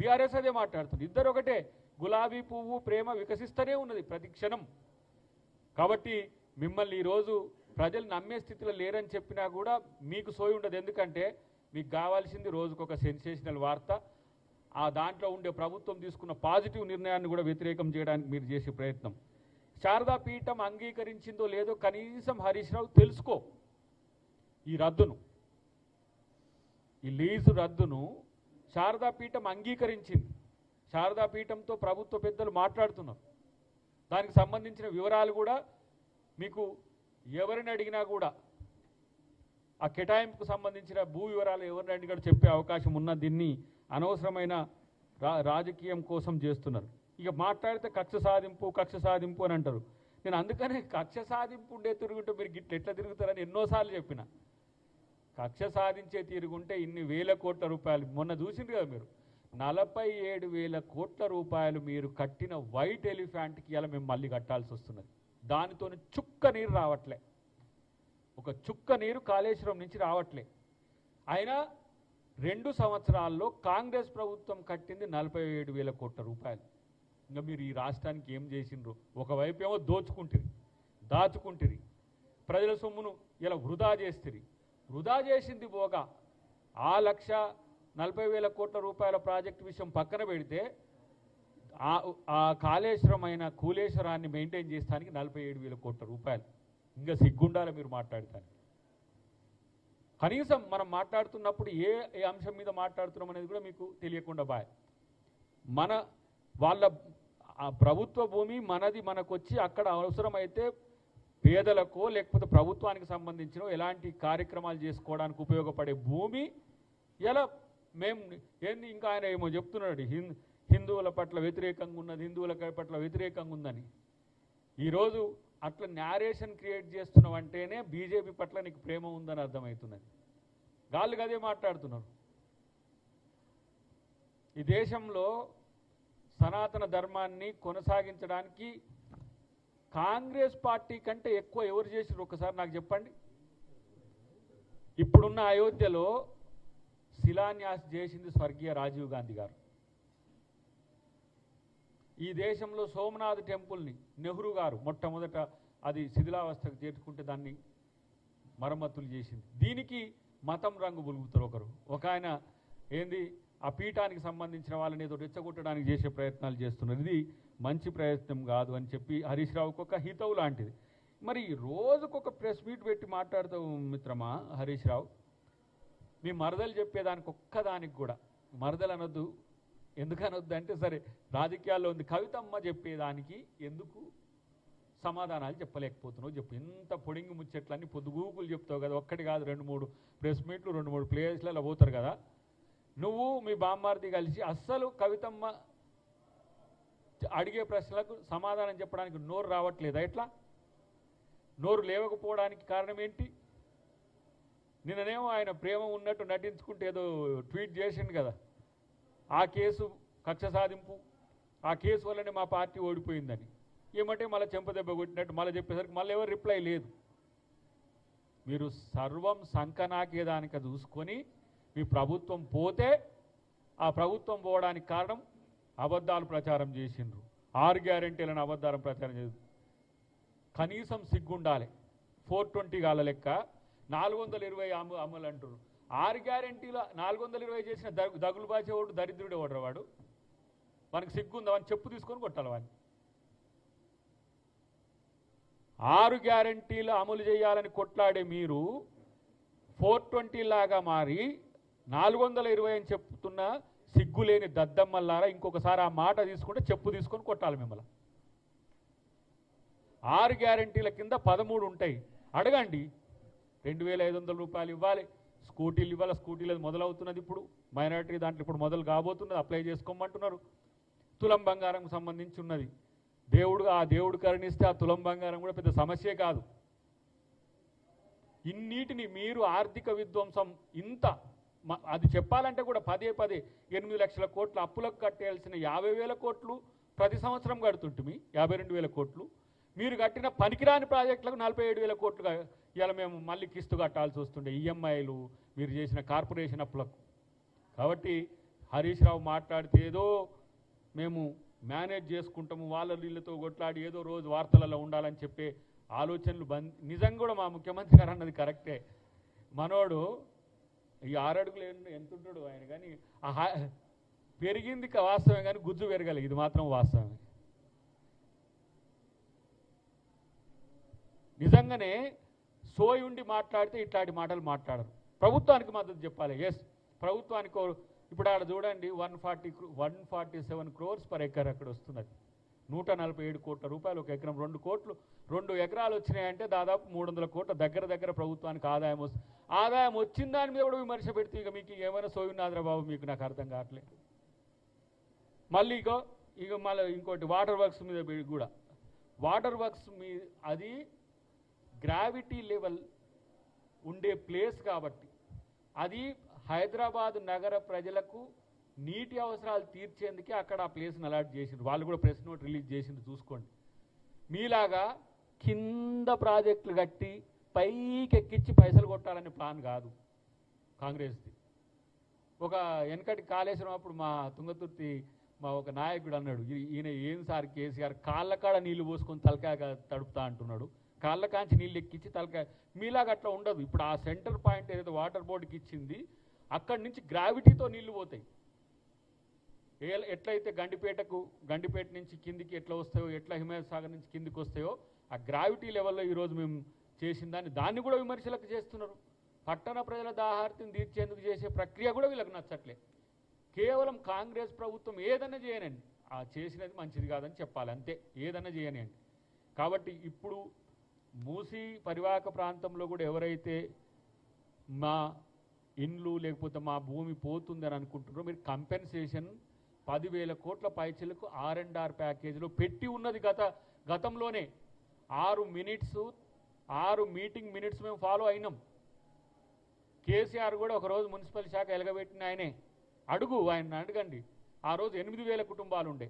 BRS అదే మాట్లాడుతుంది. ఇద్దరు ఒకటే, గులాబీ పువ్వు ప్రేమ వికసిస్తూనే ఉన్నది ప్రతి క్షణం. కాబట్టి మిమ్మల్ని ఈరోజు ప్రజలు నమ్మే స్థితిలో లేరని చెప్పినా కూడా మీకు సోయి ఉండదు. ఎందుకంటే మీకు కావాల్సింది రోజుకొక సెన్సేషనల్ వార్త, ఆ దాంట్లో ఉండే ప్రభుత్వం తీసుకున్న పాజిటివ్ నిర్ణయాన్ని కూడా వ్యతిరేకం చేయడానికి మీరు చేసే ప్రయత్నం. శారదా పీఠం అంగీకరించిందో లేదో కనీసం హరీష్ రావు తెలుసుకో. ఈ రద్దును, ఈ లీజు రద్దును శారదా పీఠం అంగీకరించింది. శారదా పీఠంతో ప్రభుత్వ పెద్దలు మాట్లాడుతున్నారు. దానికి సంబంధించిన వివరాలు కూడా మీకు ఎవరిని అడిగినా కూడా ఆ కేటాయింపుకు సంబంధించిన భూ వివరాలు ఎవరిని అడిగినా చెప్పే అవకాశం ఉన్న దీన్ని అనవసరమైన రాజకీయం కోసం చేస్తున్నారు. ఇక మాట్లాడితే కక్ష సాధింపు అని అంటారు. నేను అందుకనే కక్ష సాధింపు ఉండే తిరుగుంటే మీరు గిట్ల ఎట్లా తిరుగుతారని ఎన్నోసార్లు చెప్పిన. కక్ష సాధించే తిరుగుంటే ఇన్ని వేల కోట్ల రూపాయలు మొన్న చూసిండ్రు కదా మీరు, 47,000 కోట్ల రూపాయలు మీరు కట్టిన వైట్ ఎలిఫెంట్కి ఇలా మేము మళ్ళీ కట్టాల్సి వస్తున్నది. దానితో చుక్క నీరు రావట్లే, ఒక చుక్క నీరు కాళేశ్వరం నుంచి రావట్లే. అయినా 2 సంవత్సరాల్లో కాంగ్రెస్ ప్రభుత్వం కట్టింది 47,000 కోట్ల రూపాయలు. ఇంకా మీరు ఈ రాష్ట్రానికి ఏం చేసిండ్రు? ఒకవైపు ఏమో దాచుకుంటిరి, ప్రజల సొమ్మును ఇలా వృధా చేస్తుంది. వృధా చేసింది పోగా 1,40,000 కోట్ల రూపాయల ప్రాజెక్టు విషయం పక్కన పెడితే ఆ కాళేశ్వరం అయిన కూలేశ్వరాన్ని మెయింటైన్ చేస్తానికి 47,000 కోట్ల రూపాయలు. ఇంకా సిగ్గుండాలి మీరు మాట్లాడతాను. కనీసం మనం మాట్లాడుతున్నప్పుడు ఏ అంశం మీద మాట్లాడుతున్నాం అనేది కూడా మీకు తెలియకుండా వాళ్ళ ప్రభుత్వ భూమి మనది, మనకొచ్చి అక్కడ అవసరమైతే పేదలకో లేకపోతే ప్రభుత్వానికి సంబంధించిన ఎలాంటి కార్యక్రమాలు చేసుకోవడానికి ఉపయోగపడే భూమి ఎలా మేము ఏంది ఇంకా ఆయన ఏమో చెప్తున్నాడు హిందువుల పట్ల వ్యతిరేకంగా ఉన్నది, హిందువుల పట్ల వ్యతిరేకంగా ఉందని. ఈరోజు అట్లా న్యారేషన్ క్రియేట్ చేస్తున్నావు అంటేనే బీజేపీ పట్ల నీకు ప్రేమ ఉందని అర్థమవుతున్నది. గాళ్ళు గదే మాట్లాడుతున్నారు. ఈ దేశంలో సనాతన ధర్మాన్ని కొనసాగించడానికి కాంగ్రెస్ పార్టీ కంటే ఎక్కువ ఎవరు చేసినారు ఒకసారి నాకు చెప్పండి. ఇప్పుడున్న అయోధ్యలో శిలాన్యాస్ చేసింది స్వర్గీయ రాజీవ్ గాంధీ గారు. ఈ దేశంలో సోమనాథ్ టెంపుల్ని నెహ్రూ గారు మొట్టమొదట అది శిథిలావస్థకు చేర్చుకుంటే దాన్ని మరమ్మతులు చేసింది. దీనికి మతం రంగు బులుగుతారు ఒక ఆయన ఏంది ఆ పీఠానికి సంబంధించిన వాళ్ళని ఏదో రెచ్చగొట్టడానికి చేసే ప్రయత్నాలు చేస్తున్నారు. ఇది మంచి ప్రయత్నం కాదు అని చెప్పి హరీష్ రావుకి ఒక హితవు లాంటిది. మరి రోజుకొక ప్రెస్ మీట్ పెట్టి మాట్లాడుతావు మిత్రమా హరీష్ రావు. మీ మరదలు చెప్పేదానికి ఒక్కదానికి కూడా మరదలు అనొద్దు. ఎందుకు అనొద్దు అంటే సరే రాజకీయాల్లో ఉంది, కవితమ్మ చెప్పేదానికి ఎందుకు సమాధానాలు చెప్పలేకపోతున్నావు చెప్పు. ఇంత పొడింగి ముచ్చట్లన్నీ పొద్దుగూకులు చెప్తావు కదా, ఒక్కటి కాదు 2-3 ప్రెస్ మీట్లు 2-3 ప్లేస్లలో పోతారు కదా. నువ్వు మీ బామ్మార్ది కలిసి అస్సలు కవితమ్మ అడిగే ప్రశ్నలకు సమాధానం చెప్పడానికి నోరు రావట్లేదా? ఎట్లా నోరు లేవకపోవడానికి కారణం ఏంటి? నిన్ననేమో ఆయన ప్రేమ ఉన్నట్టు నటించుకుంటే ఏదో ట్వీట్ చేసిండు కదా, ఆ కేసు కక్ష సాధింపు, ఆ కేసు వల్లనే మా పార్టీ ఓడిపోయిందని. ఏమంటే మళ్ళీ చెంపదెబ్బ కొట్టినట్టు మళ్ళీ చెప్పేసరికి మళ్ళీ ఎవరు రిప్లై లేదు. మీరు సర్వం సంకనాకేదానిక చూసుకొని మీ ప్రభుత్వం పోతే ఆ ప్రభుత్వం పోవడానికి కారణం అబద్ధాలు ప్రచారం చేసిండ్రు. 6 గ్యారెంటీలను అబద్ధాలను ప్రచారం చేసి కనీసం సిగ్గుండాలి. 420 గాల లెక్క 420 అమలు అంటున్నారు. 6 గ్యారెంటీల 420 చేసిన దగులు బాచేవాడు దరిద్రుడే ఓడరు వాడు. మనకు సిగ్గుందామని చెప్పు తీసుకొని కొట్టాలి వాడిని. 6 గ్యారెంటీలు అమలు చేయాలని కొట్లాడే మీరు 420 లాగా మారి 420 అని చెప్తున్న సిగ్గులేని దద్దమ్మల్లారా ఇంకొకసారి ఆ మాట తీసుకుంటే చెప్పు తీసుకొని కొట్టాలి మిమ్మల్ని. 6 గ్యారెంటీల కింద 13 ఉంటాయి. అడగండి. 2,500 రూపాయలు ఇవ్వాలి, స్కూటీలు ఇవ్వాలి. స్కూటీలు మొదలవుతున్నది ఇప్పుడు, మైనారిటీ దాంట్లో ఇప్పుడు మొదలు కాబోతున్నది, అప్లై చేసుకోమంటున్నారు. తులం బంగారం సంబంధించి ఉన్నది. ఆ దేవుడు కరుణిస్తే ఆ తులం బంగారం కూడా పెద్ద సమస్యే కాదు. ఇన్నిటిని మీరు ఆర్థిక విధ్వంసం ఇంత అది చెప్పాలంటే కూడా పదే 8 లక్షల కోట్ల అప్పులకు కట్టేయాల్సిన 50,000 కోట్లు ప్రతి సంవత్సరం కడుతుంటిమి. 52,000 కోట్లు మీరు కట్టిన పనికిరాని ప్రాజెక్టులకు 47,000 కోట్లుగా ఇలా మేము మళ్ళీ కిస్తు కట్టాల్సి వస్తుండే ఈఎంఐలు మీరు చేసిన కార్పొరేషన్ అప్పులకు. కాబట్టి హరీష్ రావు మాట్లాడితే ఏదో మేము మేనేజ్ చేసుకుంటాము, వాళ్ళ వీళ్ళతో కొట్లాడి ఏదో రోజు వార్తలలో ఉండాలని చెప్పే ఆలోచనలు నిజంగా కూడా మా ముఖ్యమంత్రి గారు అన్నది కరెక్టే. మనోడు ఈ 6 అడుగులు ఎంత ఉంటాడు ఆయన, కానీ పెరిగింది వాస్తవమే, కానీ గుజ్జు పెరగాలి, ఇది మాత్రం వాస్తవమే. నిజంగానే సోయి ఉండి మాట్లాడితే ఇట్లాంటి మాటలు మాట్లాడరు. ప్రభుత్వానికి మద్దతు చెప్పాలి. ఎస్, ప్రభుత్వానికి ఇప్పుడు ఆడ చూడండి 147 crores పర్ ఎకర్ అక్కడ వస్తున్నది. 147 కోట్ల రూపాయలు ఒక ఎకరం. 2 ఎకరాలు వచ్చినాయంటే దాదాపు 300 కోట్ల దగ్గర ప్రభుత్వానికి ఆదాయం వస్తుంది. ఆదాయం వచ్చిన దాని మీద కూడా విమర్శ పెడితే ఇక మీకు ఏమైనా సోయి ఉన్నాదిరా బాబు, మీకు నాకు అర్థం కావట్లేదు. మళ్ళీ మళ్ళీ ఇంకోటి వాటర్ వర్క్స్ మీద కూడా, వాటర్ వర్క్స్ మీద అది గ్రావిటీ లెవెల్ ఉండే ప్లేస్ కాబట్టి అది హైదరాబాద్ నగర ప్రజలకు నీటి అవసరాలు తీర్చేందుకే అక్కడ ఆ ప్లేస్ని అలాట్ చేసిండ్రు. వాళ్ళు కూడా ప్రెస్ నోట్ రిలీజ్ చేసిండ్రు, చూసుకోండి. మీలాగా కింద ప్రాజెక్టులు కట్టి పైకి ఎక్కించి పైసలు కొట్టాలనే ప్లాన్ కాదు కాంగ్రెస్ది. ఒక వెనకటి కాళేశ్వరం అప్పుడు మా తుంగతుర్తి మా ఒక నాయకుడు అన్నాడు, ఈయన ఏం సార్ కేసీఆర్ కాళ్ళ కాడ నీళ్లు పోసుకొని తలకాయ తడుపుతా అంటున్నాడు, కాళ్ళ కాంచి నీళ్ళు ఎక్కించి తలకాయ. మీలాగా అట్లా ఉండదు. ఇప్పుడు ఆ సెంటర్ పాయింట్ ఏదైతే వాటర్ బోర్డుకి ఇచ్చింది అక్కడి నుంచి గ్రావిటీతో నీళ్లు పోతాయి. ఎట్లయితే గండిపేట నుంచి కిందికి ఎట్లా వస్తాయో, ఎట్లా హిమాయత్ సాగర్ నుంచి కిందికి వస్తాయో, ఆ గ్రావిటీ లెవెల్లో ఈరోజు మేము చేసిన దాన్ని కూడా విమర్శలకు చేస్తున్నారు. పట్టణ ప్రజల దాహార్తిని తీర్చేందుకు చేసే ప్రక్రియ కూడా వీళ్ళకి నచ్చట్లే. కేవలం కాంగ్రెస్ ప్రభుత్వం ఏదన్నా చేయనండి, ఆ చేసినది మంచిది కాదని చెప్పాలి, అంతే. ఏదన్నా చేయనండి. కాబట్టి ఇప్పుడు మూసీ పరివాహక ప్రాంతంలో కూడా ఎవరైతే మా ఇండ్లు లేకపోతే మా భూమి పోతుందని అనుకుంటున్నారో, మీరు కంపెన్సేషన్ 10,000 కోట్ల పైచలకు R&R ప్యాకేజీలో పెట్టి ఉన్నది. గతంలోనే 6 మీటింగ్ మినిట్స్ మేము ఫాలో అయినాం. కేసీఆర్ కూడా ఒకరోజు మున్సిపల్ శాఖ ఎలగబెట్టిన ఆయనే. ఆయన అడగండి. ఆ రోజు 8,000 కుటుంబాలు ఉండే.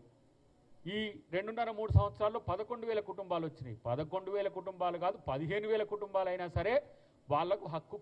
ఈ 2.5-3 సంవత్సరాల్లో 11,000 కుటుంబాలు వచ్చినాయి. 11,000 కుటుంబాలు కాదు, 15,000 కుటుంబాలు అయినా సరే వాళ్లకు హక్కు